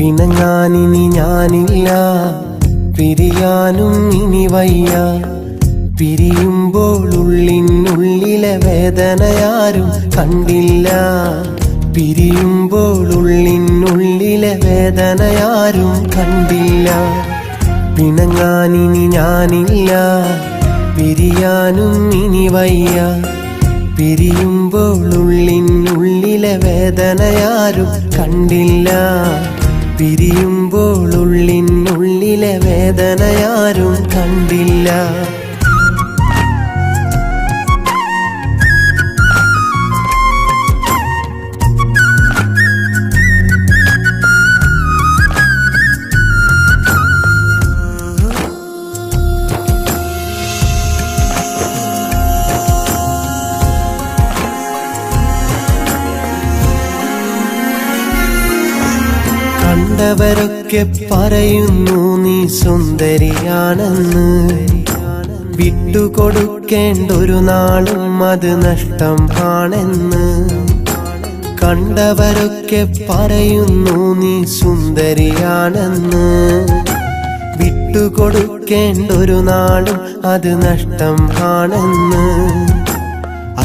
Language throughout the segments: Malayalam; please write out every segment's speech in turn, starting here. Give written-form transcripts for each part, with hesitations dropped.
പിണങ്ങാനിനി ഞാനില്ല, പിരിയാനും ഇനി വയ്യ. പിരിയുമ്പോൾ ഉള്ളിനുള്ളിലെ വേദനയാരും കണ്ടില്ല. പിരിയുമ്പോൾ ഉള്ളിനുള്ളിലെ വേദനയാരും കണ്ടില്ല. പിണങ്ങാനിനി ഞാനില്ല, പിരിയാനും ഇനി വയ്യ. പിരിയുമ്പോൾ ഉള്ളിനുള്ളിലെ വേദനയാരും കണ്ടില്ല. പിരിയുമ്പോൾ ഉള്ളിനുള്ളിലെ വേദനയാരും കണ്ടില്ല. കണ്ടവരൊക്കെ പറയുന്നു നീ സുന്ദരിയാണെന്ന്. വിട്ടുകൊടുക്കേണ്ടൊരു നാളും അത് നഷ്ടം ആണെന്ന്. കണ്ടവരൊക്കെ പറയുന്നു നീ സുന്ദരിയാണെന്ന്. വിട്ടുകൊടുക്കേണ്ടൊരു നാളും അത് നഷ്ടം ആണെന്ന്.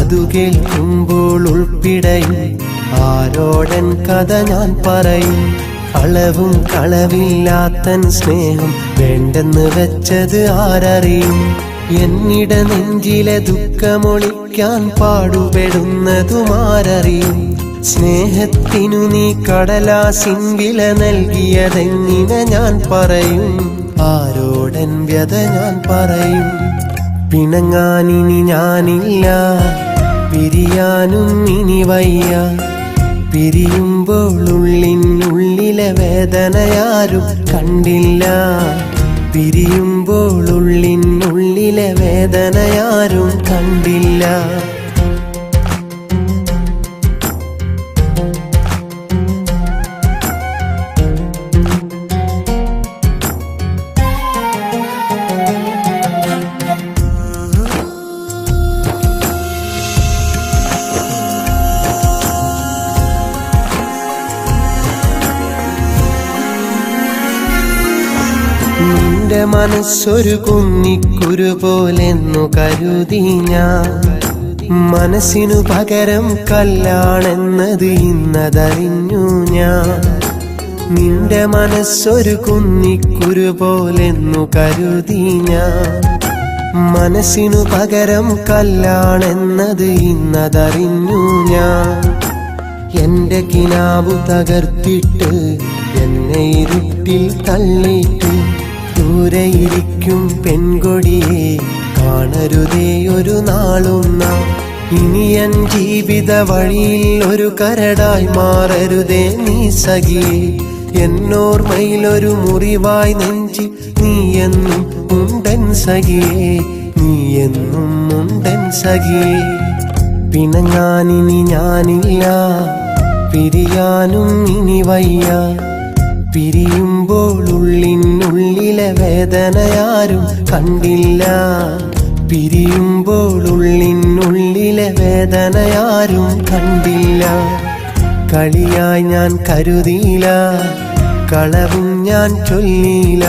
അതു കേൾക്കുമ്പോൾ ഉൾപ്പിടയും ആരോടൻ കഥ ഞാൻ പറയും. കളവും കളവില്ലാത്തൻ സ്നേഹം വേണ്ടെന്ന് വെച്ചത് ആരറിയും. എന്നിട നെഞ്ചിലെ ദുഃഖമൊളിക്കാൻ പാടുപെടുന്നതും ആരറിയും. സ്നേഹത്തിനു നീ കടലാസിൻ വില നൽകിയതെങ്ങനെ ഞാൻ പറയും. ആരോടൻ വ്യത ഞാൻ പറയും. പിണങ്ങാനിനി ഞാനില്ല, പിരിയാനും ഇനി വയ്യ. പിരിയുമ്പോൾ ഉള്ളിനുള്ളിലെ വേദനയാരും കണ്ടില്ല. പിരിയുമ്പോൾ ഉള്ളിനുള്ളിലെ വേദനയാരും കണ്ടില്ല. നിന്റെ മനസ്സൊരു കുന്നിക്കുരു പോലെന്നു കരുതി ഞാൻ. മനസ്സിനു പകരം കല്ലാണെന്നത് ഇന്നതറിഞ്ഞു ഞാൻ. നിന്റെ മനസ്സൊരു കുന്നിക്കുരു പോലെന്നു കരുതി ഞാൻ. മനസ്സിനു പകരം കല്ലാണെന്നത് ഇന്നതറിഞ്ഞു ഞാൻ. എന്റെ കിനാവു തകർത്തിട്ട് എന്നെ ഇരുട്ടിൽ തള്ളിയിട്ട് ദൂരെയിരിക്കും പെൺകൊടിയെ കാണരുതേ ഒരു നാളും നാം. ഇനി എൻ ജീവിത വഴിയിൽ ഒരു കരടായി മാറരുതേ നീ സഖിയേ. എന്നോർമ്മയിലൊരു മുറിവായി നെഞ്ചിൽ നീ എന്നും ഉണ്ടൻ സഖിയേ. നീ എന്നും ഉണ്ടൻ സഖിയേ. പിണങ്ങാനിനി ഞാനില്ല, പിരിയാനും ഇനി വയ്യ. പിരിയുമ്പോൾ ഉള്ളിനുള്ളിലെ വേദനയാരും കണ്ടില്ല. പിരിയുമ്പോൾ ഉള്ളിനുള്ളിലെ വേദനയാരും കണ്ടില്ല. കളിയായി ഞാൻ കരുതിയില്ല, കളവും ഞാൻ ചൊല്ലിയില്ല.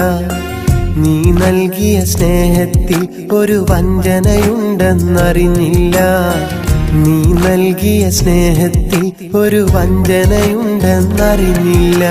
നീ നൽകിയ സ്നേഹത്തിൽ ഒരു വഞ്ചനയുണ്ടെന്നറിഞ്ഞില്ല. നീ നൽകിയ സ്നേഹത്തിൽ ഒരു വഞ്ചനയുണ്ടെന്നറിഞ്ഞില്ല.